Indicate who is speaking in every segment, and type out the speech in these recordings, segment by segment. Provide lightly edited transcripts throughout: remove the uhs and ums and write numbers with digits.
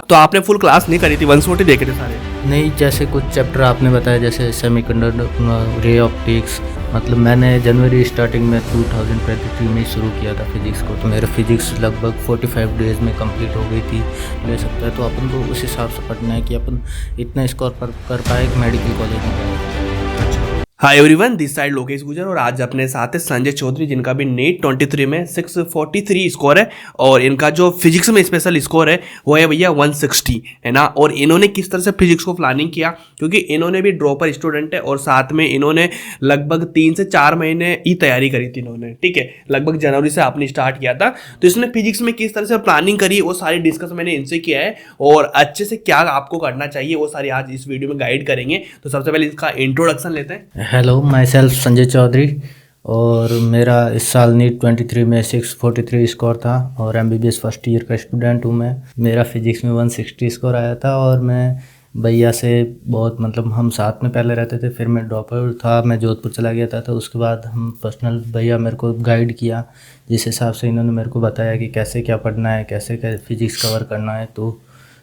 Speaker 1: तो आपने full class नहीं करी थी, वन शॉट ही देखे थे सारे?
Speaker 2: नहीं, जैसे कुछ चैप्टर आपने बताया जैसे सेमीकंडक्टर, रे ऑप्टिक्स, मतलब मैंने जनवरी स्टार्टिंग में 2023 में ही शुरू किया था फिजिक्स को, तो मेरा फिजिक्स लगभग 45 डेज़ में कंप्लीट हो गई थी ले सकता है। तो अपन को उस हिसाब से पढ़ना है कि अपन इतना स्कोर कर पाए कि मेडिकल कॉलेज में।
Speaker 1: Hi everyone, this side Lokesh गुजर और आज अपने साथ है संजय चौधरी, जिनका भी नीट 23 में 643 स्कोर है और इनका जो फिजिक्स में स्पेशल स्कोर है वो है भैया 160, है ना। और इन्होंने किस तरह से फिजिक्स को प्लानिंग किया, क्योंकि इन्होंने भी ड्रॉपर स्टूडेंट है और साथ में इन्होंने लगभग 3 से 4 महीने ही तैयारी करी थी इन्होंने, ठीक है। लगभग जनवरी से आपने स्टार्ट किया था, तो इसने फिजिक्स में किस तरह से प्लानिंग करी वो सारी डिस्कस मैंने इनसे किया है और अच्छे से क्या आपको करना चाहिए वो सारी आज इस वीडियो में गाइड करेंगे। तो सबसे पहले इसका इंट्रोडक्शन लेते हैं।
Speaker 2: Hello, my self Sanjay Chaudhary और मेरा इस साल नीट 23 में 643 स्कोर था और MBBS फर्स्ट ईयर का स्टूडेंट हूँ मैं। मेरा फिजिक्स में 160 स्कोर आया था और मैं भैया से बहुत मतलब हम साथ में पहले रहते थे, फिर मैं ड्रॉपर था, मैं जोधपुर चला गया था, तो उसके बाद हम पर्सनल भैया मेरे को गाइड किया, जिस हिसाब से इन्होंने मेरे को बताया कि कैसे क्या पढ़ना है, कैसे क्या फिजिक्स कवर करना है, तो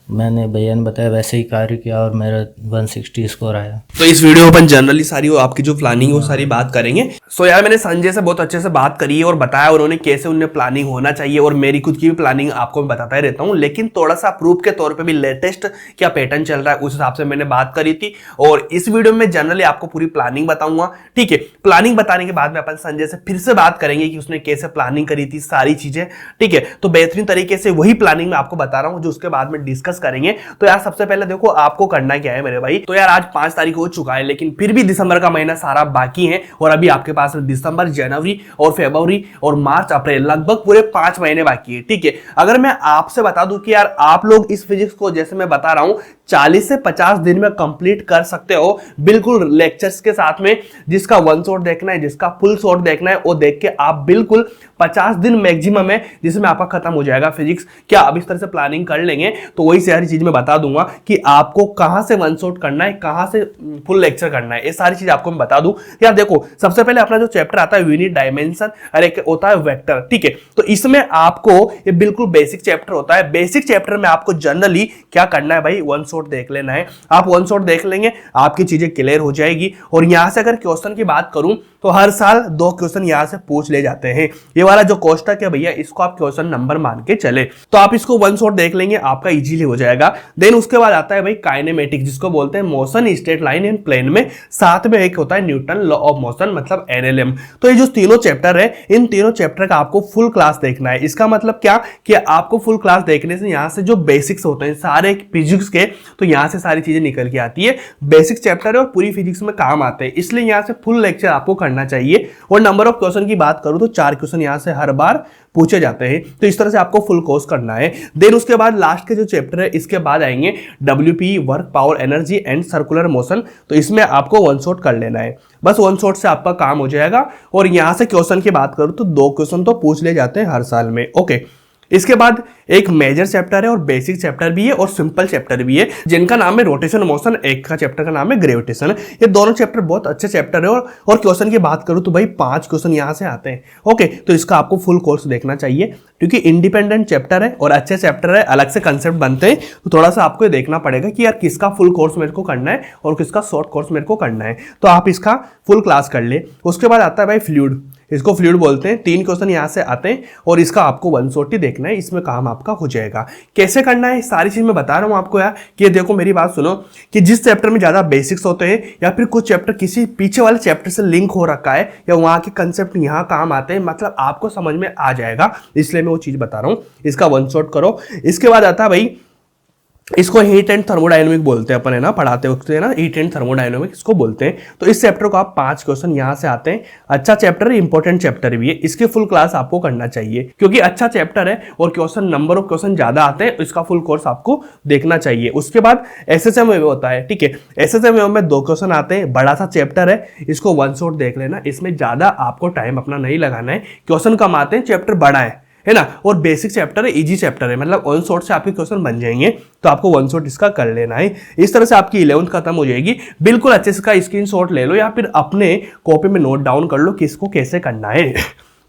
Speaker 2: मैंने भैया ने बताया वैसे ही कार्य किया और मेरा 160 स्कोर आया।
Speaker 1: तो इस वीडियो में अपन जनरली सारी वो आपकी जो प्लानिंग है वो सारी बात करेंगे। सो यार मैंने संजय से बहुत अच्छे से बात करी है और बताया उन्होंने कैसे उन्हें प्लानिंग होना चाहिए और मेरी खुद की भी प्लानिंग आपको मैं बताता ही रहता हूँ, लेकिन थोड़ा सा प्रूफ के तौर पे भी लेटेस्ट क्या पैटर्न चल रहा है उस हिसाब से मैंने बात करी थी और इस वीडियो में जनरली आपको पूरी प्लानिंग बताऊंगा, ठीक है। प्लानिंग बताने के बाद में अपन संजय से फिर से बात करेंगे कि उसने कैसे प्लानिंग करी थी सारी चीजें, ठीक है। तो बेहतरीन तरीके से वही प्लानिंग मैं आपको बता रहा हूँ जो उसके बाद में डिस्कस करेंगे। तो यार सबसे पहले देखो आपको करना क्या है मेरे भाई। तो यार आज 5 तारीख हो चुका है, लेकिन फिर भी दिसंबर का महीना सारा बाकी है और अभी आपके पास दिसंबर, जनवरी और फरवरी और मार्च, अप्रैल लगभग पूरे 5 महीने बाकी है, ठीक है। अगर मैं आपसे बता दूं कि यार आप लोग इस फिजिक्स को जैसे मैं बता रहा हूं 40 से 50 दिन में कंप्लीट कर सकते हो, बिल्कुल लेक्चर्स के साथ में। जिसका वन शॉट देखना है, जिसका फुल शॉट देखना है, वो देख के आप बिल्कुल 50 दिन मैक्सिमम है जिसमें आपका खत्म हो जाएगा फिजिक्स। क्या अब इस तरह से प्लानिंग कर लेंगे तो वही सारी चीज मैं बता दूंगा कि आपको कहां से वन शॉट करना है, कहां से फुल लेक्चर करना है, ये सारी चीज आपको मैं बता दूं। यार देखो सबसे पहले अपना जो चैप्टर आता है यूनिट डायमेंशन और एक होता है वेक्टर, ठीक है। तो इसमें आपको ये बिल्कुल बेसिक चैप्टर होता है। बेसिक चैप्टर में आपको जनरली क्या करना है भाई, वन शॉट देख लेना है। आप वन शॉट देख लेंगे आपकी चीजें क्लियर हो जाएगी। और यहां से अगर क्वेश्चन की बात करूं तो हर साल 2 क्वेश्चन यहां से पूछ ले जाते हैं। ये वाला जो कोष्टक है भैया इसको आप क्वेश्चन नंबर मान के चले, तो आप इसको वन शॉट देख लेंगे, आपका इजीली हो जाएगा। देन उसके बाद आता है भाई काइनेमेटिक, जिसको बोलते हैं motion, straight line and plane में। साथ में एक होता है न्यूटन लॉ ऑफ मोशन मतलब NLM। तो ये जो तीनों चैप्टर है, इन तीनों चैप्टर का आपको फुल क्लास देखना है। इसका मतलब क्या कि आपको फुल क्लास देखने से यहां से जो बेसिक्स होते हैं सारे फिजिक्स के, तो यहां से सारी चीजें निकल के आती है। बेसिक चैप्टर है और पूरी फिजिक्स में काम आते हैं, इसलिए यहां से फुल लेक्चर आपको करना चाहिए। और नंबर ऑफ क्वेश्चन की बात करूं तो 4 क्वेश्चन यहां से हर बार पूछे जाते हैं, तो इस तरह से आपको फुल कोर्स करना है। देन उसके बाद लास्ट के जो चैप्टर है इसके बाद आएंगे WP, work, power, energy and circular motion. तो इसमें आपको वन शॉट कर लेना है, बस वन शॉट से आपका काम हो जाएगा। और यहां से क्वेश्चन की बात करूं तो 2 क्वेश्चन तो पूछ ले जाते हैं हर साल में, ओके। इसके बाद एक मेजर चैप्टर है और बेसिक चैप्टर भी है और सिंपल चैप्टर भी है, जिनका नाम है रोटेशन मोशन, एक का चैप्टर का नाम है ग्रेविटेशन। ये दोनों चैप्टर बहुत अच्छे चैप्टर है और क्वेश्चन की बात करूं तो भाई 5 क्वेश्चन यहां से आते हैं, ओके। तो इसका आपको फुल कोर्स देखना चाहिए क्योंकि इंडिपेंडेंट चैप्टर है और अच्छे चैप्टर है, अलग से कंसेप्ट बनते हैं। तो थोड़ा सा आपको देखना पड़ेगा कि यार किसका फुल कोर्स मेरे को करना है और किसका शॉर्ट कोर्स मेरे को करना है, तो आप इसका फुल क्लास कर ले। उसके बाद आता है भाई फ्लूइड, इसको फ्लूइड बोलते हैं। 3 क्वेश्चन यहां से आते हैं और इसका आपको वन शॉट ही देखना है, इसमें काम आपका हो जाएगा। कैसे करना है सारी चीज मैं बता रहा हूं आपको यार, कि देखो मेरी बात सुनो कि जिस चैप्टर में ज्यादा बेसिक्स होते हैं या फिर कुछ चैप्टर किसी पीछे वाले चैप्टर से लिंक हो रखा है या वहां के कंसेप्ट यहां काम आते हैं, मतलब आपको समझ में आ जाएगा, इसलिए मैं वो चीज बता रहा हूं। इसका वन शॉट करो। इसके बाद आता है भाई इसको हीट एंड थर्मोडायनेमिक बोलते हैं अपन, है ना, पढ़ाते वक्त, है ना, हीट एंड थर्मोडायनेमिक इसको बोलते हैं। तो इस चैप्टर को आप 5 क्वेश्चन यहां से आते हैं। अच्छा चैप्टर है, इंपॉर्टेंट चैप्टर भी है, इसके फुल क्लास आपको करना चाहिए क्योंकि अच्छा चैप्टर है और क्वेश्चन नंबर ऑफ क्वेश्चन ज्यादा आते हैं, इसका फुल कोर्स आपको देखना चाहिए। उसके बाद SSM होता है, ठीक है। SSM में 2 क्वेश्चन आते हैं, बड़ा सा चैप्टर है, इसको वन शॉट देख लेना, इसमें ज्यादा आपको टाइम अपना नहीं लगाना है, क्वेश्चन कम आते हैं, चैप्टर बड़ा है ना। और बेसिक चैप्टर है, इजी चैप्टर है, मतलब वन शॉट से आपके क्वेश्चन बन जाएंगे, तो आपको वन शॉट इसका कर लेना है। इस तरह से आपकी 11th खत्म हो जाएगी। बिल्कुल अच्छे से इसका स्क्रीनशॉट ले लो या फिर अपने कॉपी में नोट डाउन कर लो कि इसको कैसे करना है।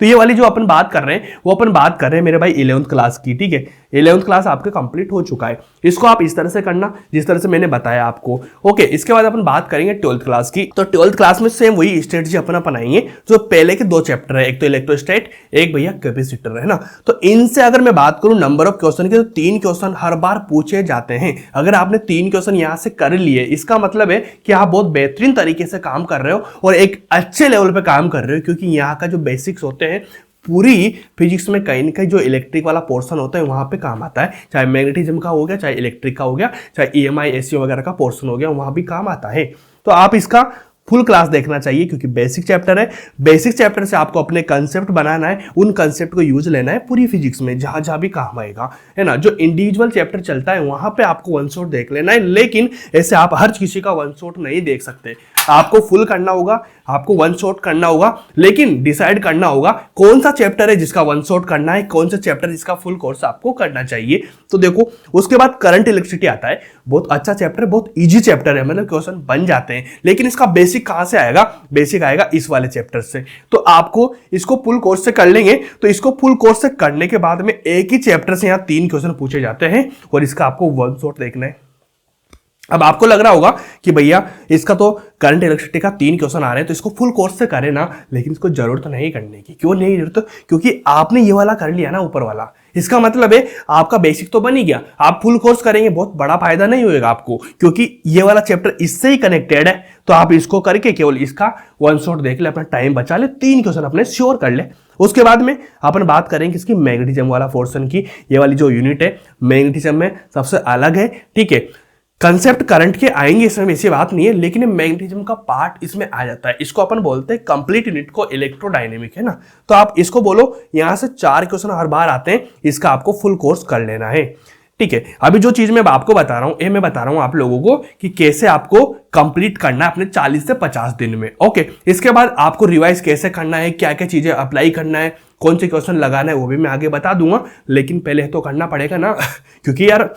Speaker 1: तो ये वाली जो अपन बात कर रहे हैं वो अपन बात कर रहे हैं मेरे भाई 11th क्लास की, ठीक है। 11th क्लास आपके कंप्लीट हो चुका है। इसको आप इस तरह से करना जिस तरह से मैंने बताया आपको, ओके। इसके बाद अपन बात करेंगे 12th क्लास की। तो 12th क्लास में सेम वही स्ट्रेटजी अपन अपनाएंगे जो पहले के 2 चैप्टर है, एक तो इलेक्ट्रोस्टैट, एक भैया कैपेसिटर, है ना। तो इनसे अगर मैं बात करूं नंबर ऑफ क्वेश्चन के, तो 3 क्वेश्चन हर बार पूछे जाते हैं। अगर आपने 3 क्वेश्चन यहां से कर लिए, इसका मतलब है कि आप बहुत बेहतरीन तरीके से काम कर रहे हो और एक अच्छे लेवल पे काम कर रहे हो, क्योंकि यहाँ का जो बेसिक्स होते हैं पूरी फिजिक्स में कहीं ना कहीं जो इलेक्ट्रिक वाला पोर्शन होता है वहां पे काम आता है। चाहे मैग्नेटिज्म का हो गया, चाहे इलेक्ट्रिक का हो गया, चाहे EMI AC वगैरह का पोर्शन हो गया, वहां भी काम आता है। तो आप इसका फुल क्लास देखना चाहिए, क्योंकि बेसिक चैप्टर है। बेसिक चैप्टर से आपको अपने कंसेप्ट बनाना है, उन कंसेप्ट को यूज लेना है पूरी फिजिक्स में, जहां जहां भी काम आएगा, है ना। जो इंडिविजुअल चैप्टर चलता है वहां पे आपको वन शॉट देख लेना है, लेकिन ऐसे आप हर किसी का वन शॉट नहीं देख सकते। आपको फुल करना होगा, आपको वन शॉट करना होगा, लेकिन डिसाइड करना होगा कौन सा चैप्टर है जिसका वन शॉट करना है, कौन सा चैप्टर जिसका फुल कोर्स आपको करना चाहिए। तो देखो, उसके बाद करंट इलेक्ट्रिसिटी आता है, बहुत अच्छा चैप्टर है, बहुत इजी चैप्टर है, मतलब क्वेश्चन बन जाते हैं। लेकिन इसका बेसिक कहां से आएगा? बेसिक आएगा इस वाले चैप्टर से। तो आपको इसको फुल कोर्स से कर लेंगे, तो इसको फुल कोर्स से करने के बाद में एक ही चैप्टर से यहां 3 क्वेश्चन पूछे जाते हैं और इसका आपको वन शॉट देखना है। अब आपको लग रहा होगा कि भैया इसका तो करंट इलेक्ट्रिसिटी का 3 क्वेश्चन आ रहे हैं, तो इसको फुल कोर्स से करें ना, लेकिन इसको जरूरत नहीं करने की। क्यों नहीं जरूरत? क्योंकि आपने ये वाला कर लिया ना, ऊपर वाला। इसका मतलब है आपका बेसिक तो बन ही गया। आप फुल कोर्स करेंगे बहुत बड़ा फायदा नहीं होगा आपको, क्योंकि ये वाला चैप्टर इससे ही कनेक्टेड है। तो आप इसको करके केवल इसका वन शॉट देख ले, अपना टाइम बचा ले, 3 क्वेश्चन अपने श्योर कर ले। उसके बाद में अपन बात करेंगे इसकी मैग्नेटिज्म वाला पोर्शन की। ये वाली जो यूनिट है मैग्नेटिज्म में सबसे अलग है, ठीक है। कंसेप्ट करंट के आएंगे, इसमें ऐसी बात नहीं है, लेकिन मैग्नेटिज्म का पार्ट इसमें आ जाता है। इसको अपन बोलते हैं कंप्लीट यूनिट को इलेक्ट्रोडायनेमिक, है ना। तो आप इसको बोलो, यहां से 4 क्वेश्चन हर बार आते हैं, इसका आपको फुल कोर्स कर लेना है, ठीक है। अभी जो चीज मैं आपको बता रहा हूं, ये मैं बता रहा हूं आप लोगों को कि कैसे आपको कंप्लीट करना है अपने 40 से 50 दिन में, ओके। इसके बाद आपको रिवाइज कैसे करना है, क्या क्या चीजें अप्लाई करना है, कौन से क्वेश्चन लगाना है, वो भी मैं आगे बता दूंगा। लेकिन पहले तो करना पड़ेगा ना क्योंकि यार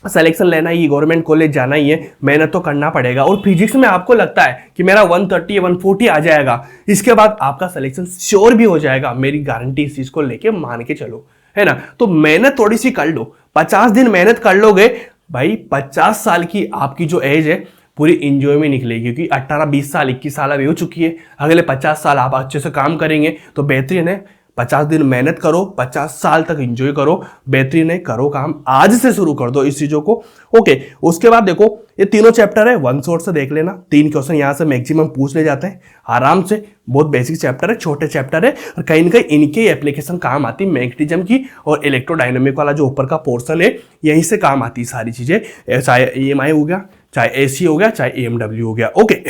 Speaker 1: सिलेक्शन लेना ही, गवर्नमेंट कॉलेज जाना ही है, मेहनत तो करना पड़ेगा। और फिजिक्स में आपको लगता है कि मेरा 130 140 आ जाएगा, इसके बाद आपका सिलेक्शन श्योर भी हो जाएगा, मेरी गारंटी इस चीज को लेके मान के चलो, है ना। तो मेहनत थोड़ी सी कर लो, 50 दिन मेहनत कर लोगे भाई, 50 साल की आपकी जो एज है पूरी इंजॉय में निकलेगी, क्योंकि 18 20 साल 21 साल अभी हो चुकी है। अगले 50 साल आप अच्छे से काम करेंगे तो बेहतरीन है। 50 दिन मेहनत करो, 50 साल तक एंजॉय करो, बेहतरीन है, करो काम, आज से शुरू कर दो इस चीजों को, ओके। उसके बाद देखो, ये तीनों चैप्टर है, वन शॉट से देख लेना, 3 क्वेश्चन यहां से मैक्सिमम पूछ ले जाते हैं आराम से। बहुत बेसिक चैप्टर है, छोटे चैप्टर है, और कहीं ना कहीं इनके एप्लीकेशन काम आती है मैग्नेटिज्म की, और इलेक्ट्रोडायनेमिक वाला जो ऊपर का पोर्शन है यहीं से काम आती है सारी चीजें, चाहे EMI हो गया, चाहे AC हो गया, चाहे AMW हो गया, ओके।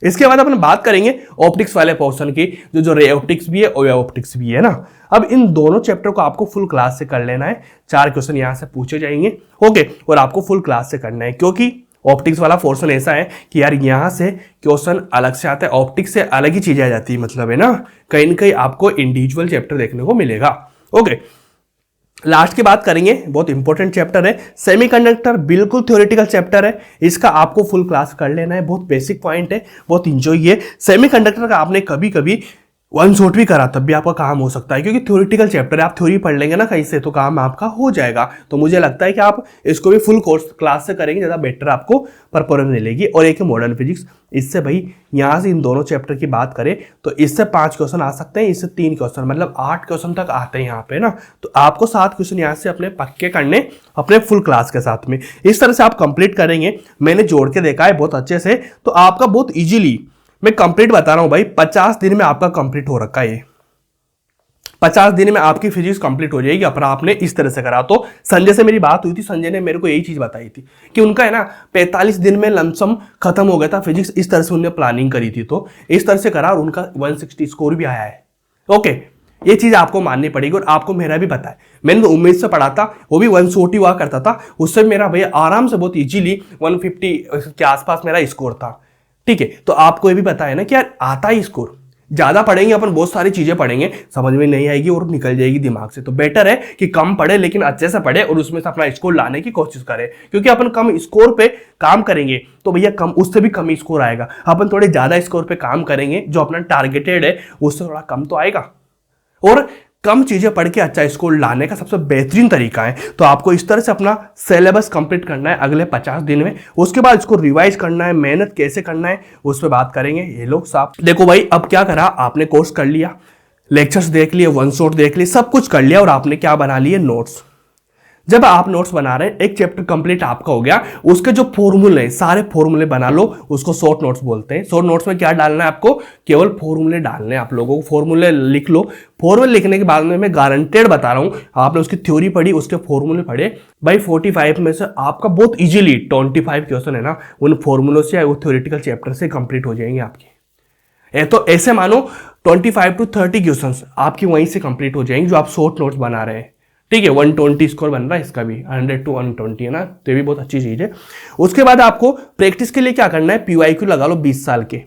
Speaker 1: इसके बाद अपन बात करेंगे ऑप्टिक्स वाले पोर्शन की, जो रे ऑप्टिक्स भी है और ऑप्टिक्स भी है ना। अब इन दोनों चैप्टर को आपको फुल क्लास से कर लेना है, 4 क्वेश्चन यहां से पूछे जाएंगे, ओके। और आपको फुल क्लास से करना है, क्योंकि ऑप्टिक्स वाला पोर्शन ऐसा है कि यार यहां से क्वेश्चन अलग से आता है, ऑप्टिक्स से अलग ही चीजें आ जाती है, मतलब है ना, कहीं ना कहीं आपको इंडिविजुअल चैप्टर देखने को मिलेगा, ओके। लास्ट की बात करेंगे, बहुत इंपॉर्टेंट चैप्टर है सेमीकंडक्टर, बिल्कुल थ्योरेटिकल चैप्टर है, इसका आपको फुल क्लास कर लेना है, बहुत बेसिक पॉइंट है, बहुत इंजॉय है। सेमीकंडक्टर का आपने कभी कभी वन शॉट भी करा तब भी आपका काम हो सकता है, क्योंकि थ्योरेटिकल चैप्टर है, आप थ्योरी पढ़ लेंगे ना कहीं से तो काम आपका हो जाएगा। तो मुझे लगता है कि आप इसको भी फुल कोर्स क्लास से करेंगे, ज़्यादा बेटर आपको परफॉर्मेंस मिलेगी। और एक है मॉडर्न फिजिक्स, इससे भाई यहाँ से इन दोनों चैप्टर की बात करें तो इससे 5 क्वेश्चन आ सकते हैं, इससे 3 क्वेश्चन, मतलब 8 क्वेश्चन तक आते हैं यहाँ पे ना। तो आपको 7 क्वेश्चन यहाँ से अपने पक्के करने, अपने फुल क्लास के साथ में, इस तरह से आप कंप्लीट करेंगे। मैंने जोड़ के देखा है बहुत अच्छे से, तो आपका बहुत ईजिली, मैं कंप्लीट बता रहा हूं भाई, 50 दिन में आपका कंप्लीट हो रखा है। 50 दिन में आपकी फिजिक्स कंप्लीट हो जाएगी, अपना आपने इस तरह से करा। तो संजय से मेरी बात हुई थी, संजय ने मेरे को यही चीज बताई थी कि उनका है ना 45 दिन में लमसम खत्म हो गया था फिजिक्स, इस तरह से उन्होंने प्लानिंग करी थी, तो इस तरह से करा और उनका 160 स्कोर भी आया है, ओके। ये चीज आपको माननी पड़ेगी, और आपको मेरा भी पता है, मैंने तो उम्मीद से पढ़ा था, वो भी 140 हुआ करता था, उससे मेरा भैया आराम से बहुत इजीली 150 के आसपास मेरा स्कोर था, ठीक है। तो आपको ये भी पता है ना कि यार आता ही स्कोर, ज्यादा पढ़ेंगे अपन, बहुत सारी चीजें पढ़ेंगे, समझ में नहीं आएगी और निकल जाएगी दिमाग से। तो बेटर है कि कम पढ़े लेकिन अच्छे से पढ़े, और उसमें से अपना स्कोर लाने की कोशिश करें, क्योंकि अपन कम स्कोर पे काम करेंगे तो भैया कम, उससे भी कम स्कोर आएगा। अपन थोड़े ज्यादा स्कोर पे काम करेंगे, जो अपना टारगेटेड है उससे थोड़ा कम तो आएगा, और कम चीजें पढ़ के अच्छा स्कोर लाने का सबसे बेहतरीन तरीका है। तो आपको इस तरह से अपना सिलेबस कंप्लीट करना है अगले 50 दिन में। उसके बाद इसको रिवाइज करना है, मेहनत कैसे करना है उस पर बात करेंगे। ये लोग साहब देखो भाई, अब क्या करा आपने, कोर्स कर लिया, लेक्चर्स देख लिए, वन शॉट देख लिए, सब कुछ कर लिया और आपने क्या बना लिए, नोट्स। जब आप नोट्स बना रहे हैं, एक चैप्टर कंप्लीट आपका हो गया, उसके जो फॉर्मूले हैं सारे फॉर्मूले बना लो, उसको शॉर्ट नोट्स बोलते हैं। शॉर्ट नोट्स में क्या डालना है आपको, केवल फॉर्मूले डालने हैं। आप लोगों को फॉर्मूले लिख लो। फॉर्मूले लिखने के बाद में मैं गारंटेड बता रहा हूं, आपने उसकी थ्योरी पढ़ी, उसके फॉर्मूले पढ़े भाई, 45 में से आपका बहुत इजीली 25 क्वेश्चन है ना, उन फॉर्मूलों से या वो थ्योरेटिकल चैप्टर से कंप्लीट हो जाएंगे आपके। तो ऐसे मानो 25 to 30 क्वेश्चन आपकी वहीं से कंप्लीट हो जाएंगे जो आप शॉर्ट नोट्स बना रहे हैं। ठीक है, 120 स्कोर बन रहा है इसका भी, 100 to 120 है ना, तो ये भी बहुत अच्छी चीज है। उसके बाद आपको प्रैक्टिस के लिए क्या करना है, PYQ लगा लो 20 साल के,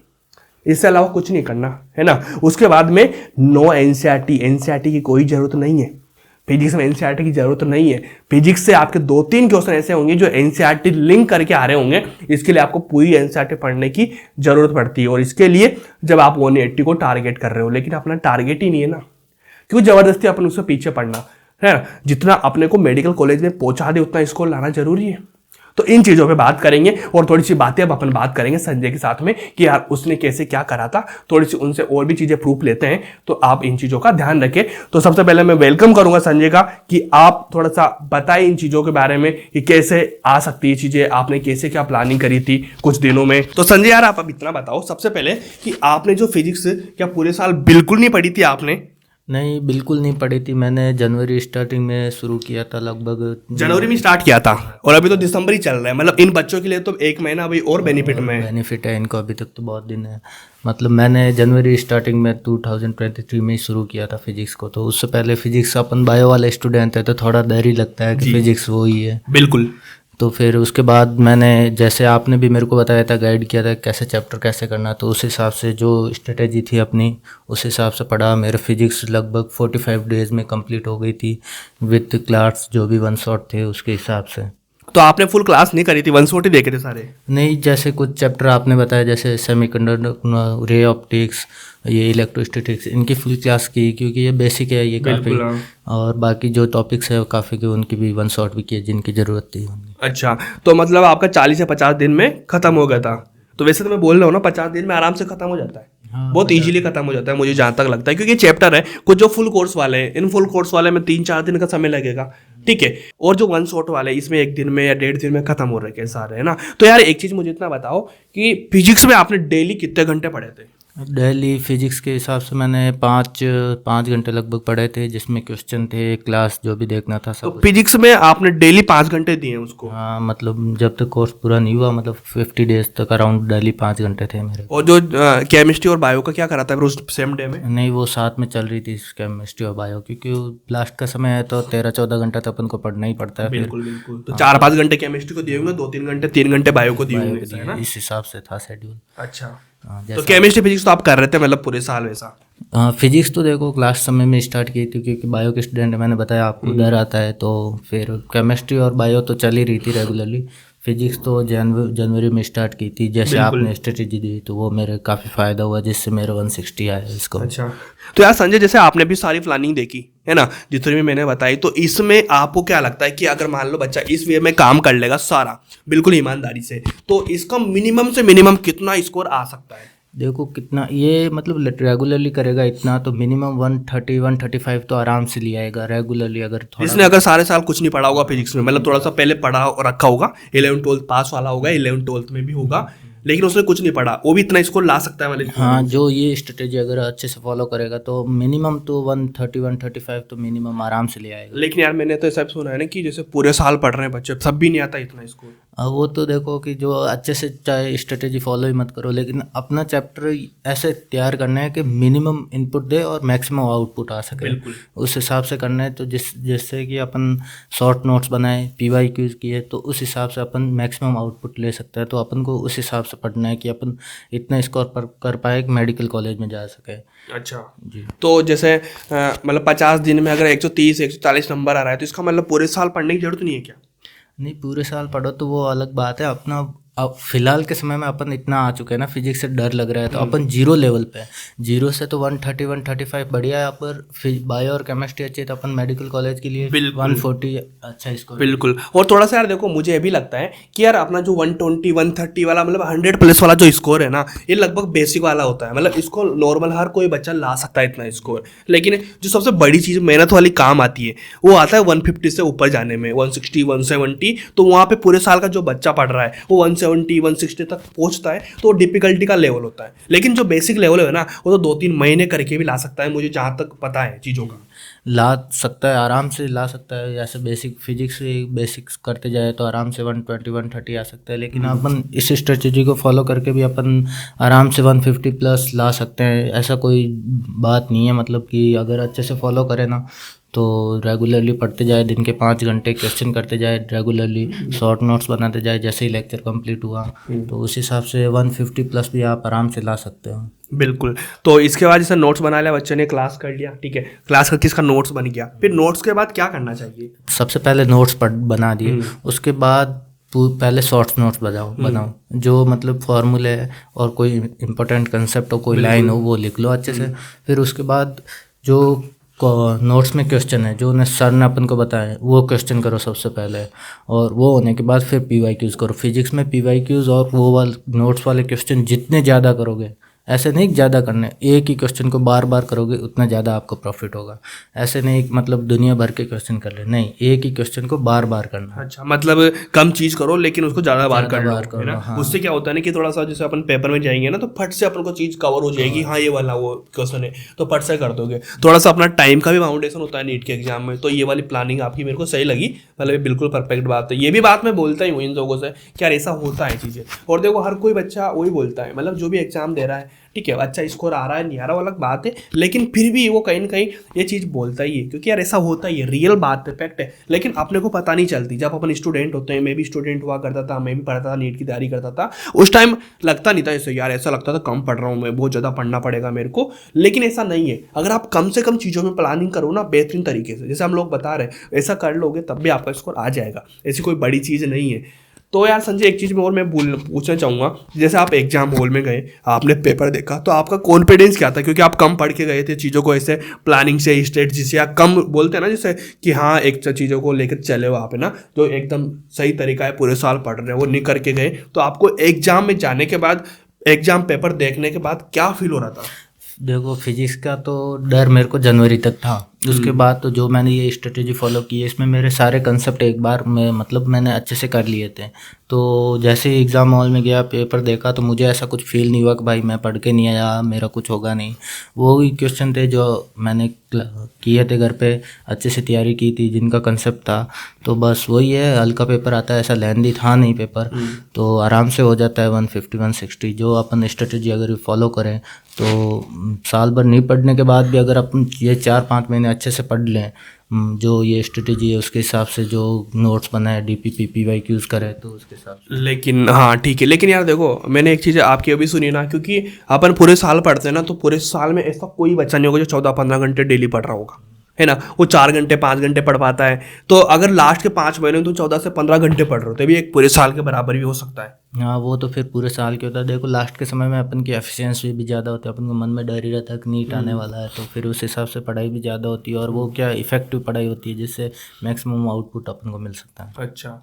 Speaker 1: इससे अलावा कुछ नहीं करना है ना। उसके बाद में नो NCERT की कोई जरूरत नहीं है। फिजिक्स में NCERT की जरूरत नहीं है। फिजिक्स से आपके 2-3 क्वेश्चन ऐसे होंगे जो NCERT लिंक करके आ रहे होंगे, इसके लिए आपको पूरी NCERT पढ़ने की जरूरत पड़ती है। और इसके लिए जब आप 180 को टारगेट कर रहे हो, लेकिन अपना टारगेट ही नहीं है ना, क्यों जबरदस्ती अपन उससे पीछे पड़ना है ना। जितना अपने को मेडिकल कॉलेज में पहुंचा दे उतना स्कोर लाना जरूरी है। तो इन चीजों पे बात करेंगे और थोड़ी सी बातें अब अपन बात करेंगे संजय के साथ में कि यार उसने कैसे क्या करा था, थोड़ी सी उनसे और भी चीजें प्रूफ लेते हैं, तो आप इन चीजों का ध्यान रखें। तो सबसे पहले मैं वेलकम करूंगा संजय का कि आप थोड़ा सा बताएं इन चीजों के बारे में कि कैसे आ सकती है चीजें, आपने कैसे क्या प्लानिंग करी थी कुछ दिनों में। तो संजय यार आप अब इतना बताओ सबसे पहले कि आपने जो फिजिक्स क्या पूरे साल बिल्कुल नहीं पढ़ी थी आपने?
Speaker 2: नहीं, बिल्कुल नहीं पढ़ी थी। मैंने जनवरी स्टार्टिंग में शुरू किया था, लगभग
Speaker 1: जनवरी में स्टार्ट किया था और अभी तो दिसंबर ही चल रहा है। मतलब इन बच्चों के लिए तो 1 महीना अभी और बेनिफिट में है।
Speaker 2: बेनिफिट है इनको, अभी तक तो बहुत दिन है। मतलब मैंने जनवरी स्टार्टिंग में 2023 में ही शुरू किया था फिजिक्स को। तो उससे पहले फिजिक्स अपन बायो वाले स्टूडेंट है तो थोड़ा डर ही लगता है कि फिजिक्स वो ही है।
Speaker 1: बिल्कुल।
Speaker 2: तो फिर उसके बाद मैंने, जैसे आपने भी मेरे को बताया था, गाइड किया था कैसे चैप्टर कैसे करना, तो उस हिसाब से जो स्ट्रेटेजी थी अपनी उस हिसाब से पढ़ा। मेरा फिजिक्स लगभग 45 डेज़ में कंप्लीट हो गई थी विद क्लास जो भी वन शॉट थे उसके हिसाब से।
Speaker 1: तो आपने फुल क्लास नहीं करी थी, वन शॉट ही देखे थे सारे?
Speaker 2: नहीं, जैसे कुछ चैप्टर आपने बताया जैसे सेमीकंडक्टर, रे ऑप्टिक्स, ये इलेक्ट्रोस्टैटिक्स, इनकी फुल क्लास की क्योंकि ये बेसिक है ये काफ़ी। और बाकी जो टॉपिक्स है काफ़ी के उनकी भी वन शॉट भी किए जिनकी ज़रूरत थी।
Speaker 1: अच्छा, तो मतलब आपका 40 से 50 दिन में खत्म हो गया था। तो वैसे तो मैं बोल रहा हूँ ना 50 दिन में आराम से खत्म हो जाता है।
Speaker 2: हाँ,
Speaker 1: बहुत इजीली खत्म हो जाता है मुझे जहां तक लगता है, क्योंकि चैप्टर है। कुछ जो फुल कोर्स वाले हैं, इन फुल कोर्स वाले में 3-4 दिन का समय लगेगा, ठीक है। और जो वन शॉट वाले इसमें 1 दिन में या 1.5 दिन में खत्म हो रहे हैं सारे, है ना। तो यार एक चीज मुझे इतना बताओ कि फिजिक्स में आपने डेली कितने घंटे पढ़े थे?
Speaker 2: डेली फिजिक्स के हिसाब से मैंने 5 घंटे लगभग पढ़े थे, जिसमें क्वेश्चन थे, क्लास जो भी देखना था सब।
Speaker 1: तो फिजिक्स में आपने डेली 5 घंटे दिए उसको?
Speaker 2: हाँ, मतलब जब तक कोर्स पूरा नहीं हुआ, मतलब 50 डेज तक अराउंड डेली 5 घंटे थे मेरे।
Speaker 1: और जो केमिस्ट्री और बायो का क्या करा था उस सेम डे में?
Speaker 2: नहीं, वो साथ में चल रही थी केमिस्ट्री और बायो, क्योंकि लास्ट का समय है तो 13-14 घंटा तो अपन को पढ़ना ही पड़ता है।
Speaker 1: बिल्कुल बिल्कुल। तो 4-5 घंटे केमिस्ट्री को दिए होंगे, 2-3 घंटे 3 घंटे बायो को दिए होंगे, है ना?
Speaker 2: इस हिसाब से था शेड्यूल।
Speaker 1: अच्छा, तो केमिस्ट्री फिजिक्स तो आप कर रहे थे मतलब पूरे साल वैसा?
Speaker 2: हाँ, फिजिक्स तो देखो क्लास समय में स्टार्ट की थी क्योंकि बायो के स्टूडेंट, मैंने बताया आपको डर आता है, तो फिर केमिस्ट्री और बायो तो चल ही रही थी रेगुलरली। फिजिक्स तो जनवरी में स्टार्ट की थी, जैसे आपने स्ट्रेटेजी दी तो वो मेरे काफ़ी फ़ायदा हुआ, जिससे मेरे 160 आया इसको।
Speaker 1: अच्छा, तो यार संजय जैसे आपने भी सारी प्लानिंग देखी है ना, जितनी भी मैंने बताई, तो इसमें आपको क्या लगता है कि अगर मान लो बच्चा इस वे में काम कर लेगा सारा बिल्कुल ईमानदारी से, तो इसका मिनिमम से मिनिमम कितना स्कोर आ सकता है?
Speaker 2: देखो कितना ये, मतलब रेगुलरली करेगा इतना तो मिनिमम 130-135 तो आराम से ले आएगा रेगुलरली। अगर थोड़ा
Speaker 1: इसने अगर सारे साल कुछ नहीं पढ़ा होगा फिजिक्स में, मतलब थोड़ा सा पहले पढ़ा और रखा होगा, 11th-12th पास वाला होगा, 11th-12th में भी होगा, लेकिन उसने कुछ नहीं पढ़ा, वो भी इतना स्कोर ला सकता है वाले?
Speaker 2: हाँ, जो ये स्ट्रेटेजी अगर अच्छे से फॉलो करेगा तो मिनिमम तो 130-135 तो मिनिमम आराम से ले आएगा।
Speaker 1: लेकिन यार मैंने तो ऐसा सुना है ना कि जैसे पूरे साल पढ़ रहे हैं बच्चे, सब भी नहीं आता इतना स्कोर।
Speaker 2: अब वो तो देखो कि जो अच्छे से चाहे स्ट्रेटेजी फॉलो ही मत करो, लेकिन अपना चैप्टर ऐसे तैयार करना है कि मिनिमम इनपुट दे और मैक्सिमम आउटपुट आ सके, उस हिसाब से करना है। तो जिससे कि अपन शॉर्ट नोट्स बनाए, PYQs किए, तो उस हिसाब से अपन मैक्सिमम आउटपुट ले सकते हैं। तो अपन को उस हिसाब से पढ़ना है कि अपन इतना स्कोर कर पाए कि मेडिकल कॉलेज में जा सके।
Speaker 1: अच्छा जी। तो जैसे मतलब 50 दिन में अगर 130-140 नंबर आ रहा है, तो इसका मतलब पूरे साल पढ़ने की जरूरत नहीं है क्या?
Speaker 2: नहीं, पूरे साल पढ़ो तो वो अलग बात है। अपना अब फिलहाल के समय में अपन इतना आ चुके हैं ना, फिजिक्स से डर लग रहा है तो अपन 0 लेवल पे है। 0 से तो 130 135 बढ़िया है। पर बायो और केमिस्ट्री अच्छी है तो अपन मेडिकल कॉलेज के लिए 140 अच्छा स्कोर।
Speaker 1: बिल्कुल। और थोड़ा सा यार देखो, मुझे ये भी लगता है कि यार अपना जो 120 130 वाला मतलब 100 प्लस वाला जो स्कोर है ना, ये लगभग बेसिक वाला होता है। मतलब इसको नॉर्मल हर कोई बच्चा ला सकता है इतना स्कोर। लेकिन जो सबसे बड़ी चीज़ मेहनत वाली काम आती है वो आता है 150 से ऊपर जाने में, 160 170। तो वहाँ पे पूरे साल का जो बच्चा पढ़ रहा है वो 170 160 तक पहुँचता है, तो डिफिकल्टी का लेवल होता है। लेकिन जो बेसिक लेवल है ना, वो तो 2-3 महीने करके भी ला सकता है, मुझे जहाँ तक पता है चीज़ों का।
Speaker 2: ला सकता है, आराम से ला सकता है। जैसे बेसिक फिजिक्स बेसिक्स करते जाए तो आराम से 120 130 आ सकता है। लेकिन अपन इस स्ट्रेटजी को फॉलो करके भी अपन आराम से 150 प्लस ला सकते हैं। ऐसा कोई बात नहीं है, मतलब कि अगर अच्छे से फॉलो करें ना तो रेगुलरली पढ़ते जाए, दिन के 5 घंटे क्वेश्चन करते जाए, रेगुलरली शॉर्ट नोट्स बनाते जाए, जैसे ही लेक्चर कंप्लीट हुआ तो उस हिसाब से 150 प्लस भी आप आराम से ला सकते हो।
Speaker 1: बिल्कुल। तो इसके बाद जैसे नोट्स बना लिया बच्चे ने, क्लास कर लिया, ठीक है, क्लास करके इसका नोट्स बन गया, फिर नोट्स के बाद क्या करना चाहिए?
Speaker 2: सबसे पहले नोट्स बना दिए, उसके बाद पहले शॉर्ट नोट्स बनाओ जो मतलब फॉर्मूले और कोई इंपॉर्टेंट कंसेप्ट हो, कोई लाइन हो, वो लिख लो अच्छे से। फिर उसके बाद जो नोट्स में क्वेश्चन है जो उन्हें सर ने अपन को बताया वो क्वेश्चन करो सबसे पहले, और वो होने के बाद फिर PYQs करो। फिजिक्स में PYQs और वो वाले नोट्स वाले क्वेश्चन जितने ज़्यादा करोगे, ऐसे नहीं ज़्यादा करने, एक ही क्वेश्चन को बार बार करोगे उतना ज़्यादा आपको प्रॉफिट होगा। ऐसे नहीं मतलब दुनिया भर के क्वेश्चन कर ले, नहीं, एक ही क्वेश्चन को बार बार करना।
Speaker 1: अच्छा, मतलब कम चीज़ करो लेकिन उसको ज़्यादा बार कर लो, है ना?
Speaker 2: हाँ।
Speaker 1: उससे क्या होता है ना कि थोड़ा सा जैसे अपन पेपर में जाएंगे ना तो फट से अपन को चीज़ कवर हो जाएगी। हाँ, ये वाला वो क्वेश्चन है तो फट से कर दोगे। थोड़ा सा अपना टाइम का भी फाउंडेशन होता है नीट के एग्जाम में। तो ये वाली प्लानिंग आपकी मेरे को सही लगी, मतलब ये बिल्कुल परफेक्ट बात है। ये भी बात मैं बोलता ही हूँ इन लोगों से कि यार ऐसा होता है चीज़ें। और देखो हर कोई बच्चा वही बोलता है, मतलब जो भी एग्जाम दे रहा है, ठीक है, अच्छा स्कोर आ रहा है नहीं आ रहा वो अलग बात है, लेकिन फिर भी वो कहीं ना कहीं ये चीज़ बोलता ही है, क्योंकि यार ऐसा होता ही है, रियल बात है, फैक्ट है। लेकिन अपने को पता नहीं चलती। जब अपन स्टूडेंट होते हैं, मैं भी स्टूडेंट हुआ करता था, मैं भी पढ़ता था, नीट की तैयारी करता था, उस टाइम लगता नहीं था ऐसे, यार ऐसा लगता था कम पढ़ रहा हूँ मैं, बहुत ज़्यादा पढ़ना पड़ेगा मेरे को। लेकिन ऐसा नहीं है, अगर आप कम से कम चीज़ों में प्लानिंग करो ना बेहतरीन तरीके से, जैसे हम लोग बता रहे हैं, ऐसा कर लोगे तब भी आपका स्कोर आ जाएगा। ऐसी कोई बड़ी चीज़ नहीं है। तो यार संजय, एक चीज़ में और मैं पूछना चाहूँगा, जैसे आप एग्जाम हॉल में गए, आपने पेपर देखा, तो आपका कॉन्फिडेंस क्या था? क्योंकि आप कम पढ़ के गए थे चीज़ों को, ऐसे प्लानिंग से, स्ट्रेटजी से, या कम बोलते हैं ना जैसे कि हाँ एक चीज़ों को लेकर चले हो आप, है ना, जो एकदम सही तरीका है, पूरे साल पढ़ रहे हैं, वो नहीं करके गए। तो आपको एग्जाम में जाने के बाद, एग्जाम पेपर देखने के बाद क्या फील हो रहा था?
Speaker 2: देखो फिजिक्स का तो डर मेरे को जनवरी तक था। उसके बाद तो जो मैंने ये स्ट्रेटेजी फॉलो की है, इसमें मेरे सारे कंसेप्ट एक बार में मतलब मैंने अच्छे से कर लिए थे। तो जैसे ही एग्ज़ाम हॉल में गया, पेपर देखा, तो मुझे ऐसा कुछ फील नहीं हुआ कि भाई मैं पढ़ के नहीं आया, मेरा कुछ होगा नहीं। वो ही क्वेश्चन थे जो मैंने किए थे घर पे, अच्छे से तैयारी की थी, जिनका कंसेप्ट था। तो बस वही है, हल्का पेपर आता है, ऐसा लेंथी था नहीं पेपर, तो आराम से हो जाता है 150 160। जो अपन स्ट्रेटेजी अगर फॉलो करें तो साल भर नहीं पढ़ने के बाद भी अगर अपन ये 4-5 महीने अच्छे से पढ़ लें, जो ये स्ट्रेटेजी है उसके हिसाब से, जो नोट्स बनाए, DPP PYQs करें, तो उसके हिसाब से।
Speaker 1: लेकिन हाँ ठीक है, लेकिन यार देखो मैंने एक चीज़ आपकी अभी सुनी ना, क्योंकि अपन पूरे साल पढ़ते हैं ना, तो पूरे साल में ऐसा कोई बच्चा नहीं होगा जो 14-15 घंटे डेली पढ़ रहा होगा, है ना। वो 4 घंटे 5 घंटे पढ़ पाता है। तो अगर लास्ट के 5 महीने में तुम 14 से 15 घंटे पढ़ रहे हो, तो भी एक पूरे साल के बराबर भी हो सकता है।
Speaker 2: हाँ, वो तो फिर पूरे साल के होता है। देखो लास्ट के समय में अपन की एफिशिएंसी भी ज़्यादा होती है, अपन को मन में डर ही रहता है कि नीट आने वाला है, तो फिर उस हिसाब से पढ़ाई भी ज़्यादा होती है, और वो क्या इफेक्टिव पढ़ाई होती है, जिससे मैक्सिमम आउटपुट अपन को मिल सकता है।
Speaker 1: अच्छा,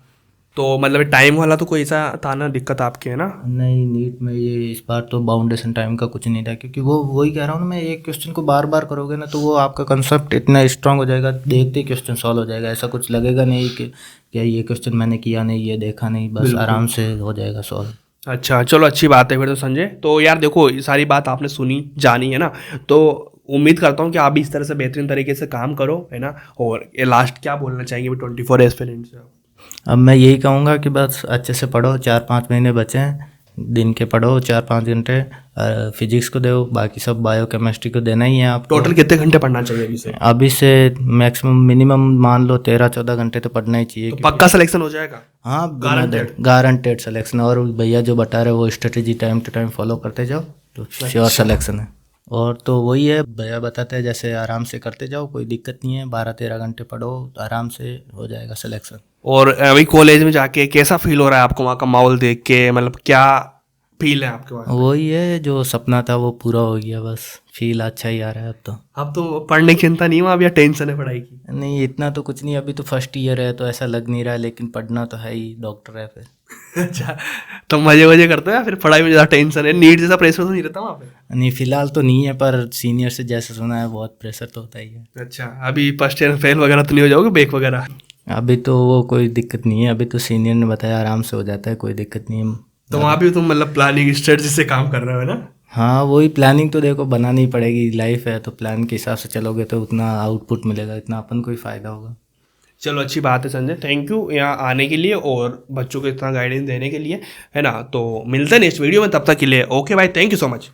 Speaker 1: तो मतलब टाइम वाला तो कोई ऐसा था ना दिक्कत आपकी, है ना?
Speaker 2: नहीं, नीट में ये इस बार तो बाउंडेशन टाइम का कुछ नहीं था, क्योंकि वो वही कह रहा हूँ ना मैं, एक क्वेश्चन को बार बार करोगे ना तो वो आपका कंसेप्ट इतना स्ट्रांग हो जाएगा, देखते ही क्वेश्चन सॉल्व हो जाएगा। ऐसा कुछ लगेगा नहीं कि क्या ये क्वेश्चन मैंने किया नहीं, ये देखा नहीं, बस आराम से हो जाएगा सॉल्व।
Speaker 1: अच्छा, चलो अच्छी बात है फिर तो संजय। तो यार देखो ये सारी बात आपने सुनी जानी, है ना, तो उम्मीद करता हूँ कि आप भी इस तरह से बेहतरीन तरीके से काम करो, है ना। और ये लास्ट क्या बोलना चाहेंगे 24 एस्पिरेंट्स से?
Speaker 2: अब मैं यही कहूँगा कि बस अच्छे से पढ़ो, 4-5 महीने बचे हैं, दिन के पढ़ो 4-5 घंटे, फिजिक्स को दो, बाकी सब बायो केमिस्ट्री को देना ही है आप।
Speaker 1: टोटल कितने घंटे पढ़ना चाहिए अभी से?
Speaker 2: अभी से मैक्सिमम मिनिमम मान लो 13-14 घंटे तो पढ़ना ही चाहिए।
Speaker 1: तो पक्का सिलेक्शन हो जाएगा?
Speaker 2: हाँ, गारंटेड सिलेक्शन। और भैया जो बता रहे वो strategy time to time follow करते जाओ तो श्योर सिलेक्शन है। और तो वही है, भैया बताते हैं जैसे आराम से करते जाओ, कोई दिक्कत नहीं है, 12-13 घंटे पढ़ो तो आराम से हो जाएगा सिलेक्शन।
Speaker 1: और अभी कॉलेज में जाके कैसा फील हो रहा है आपको वहाँ का माहौल देख के, मतलब क्या फील है आपके पास?
Speaker 2: वही है, जो सपना था वो पूरा हो गया, बस फील अच्छा ही आ रहा है अब तो।
Speaker 1: अब तो पढ़ने की चिंता नहीं, वहाँ अब या टेंशन है पढ़ाई की?
Speaker 2: नहीं, इतना तो कुछ नहीं, अभी तो फर्स्ट ईयर है तो ऐसा लग नहीं रहा है, लेकिन पढ़ना तो है ही, डॉक्टर है फिर।
Speaker 1: अच्छा, तो मजे वजे करते हो या फिर पढ़ाई में ज़्यादा टेंशन है? नीट जैसा प्रेशर तो नहीं रहता वहाँ पे?
Speaker 2: नहीं, फिलहाल तो नहीं है, पर सीनियर से जैसे सुना है बहुत प्रेशर तो होता ही है।
Speaker 1: अच्छा, अभी फर्स्ट ईयर फेल वगैरह तो नहीं हो जाओगे, बैक वगैरह?
Speaker 2: अभी तो वो कोई दिक्कत नहीं है, अभी तो सीनियर ने बताया आराम से हो जाता है, कोई दिक्कत नहीं है।
Speaker 1: तो वहाँ भी तुम मतलब प्लानिंग स्ट्रेटजी से काम कर रहे हो ना?
Speaker 2: हाँ, वही प्लानिंग तो देखो बनानी पड़ेगी, लाइफ है तो प्लान के हिसाब से चलोगे तो उतना आउटपुट मिलेगा, इतना अपन को ही फायदा होगा।
Speaker 1: चलो, अच्छी बात है संजय, थैंक यू यहाँ आने के लिए और बच्चों को इतना गाइडेंस देने के लिए, है ना। तो मिलते हैं नेक्स्ट वीडियो में, तब तक के लिए ओके भाई, थैंक यू सो मच।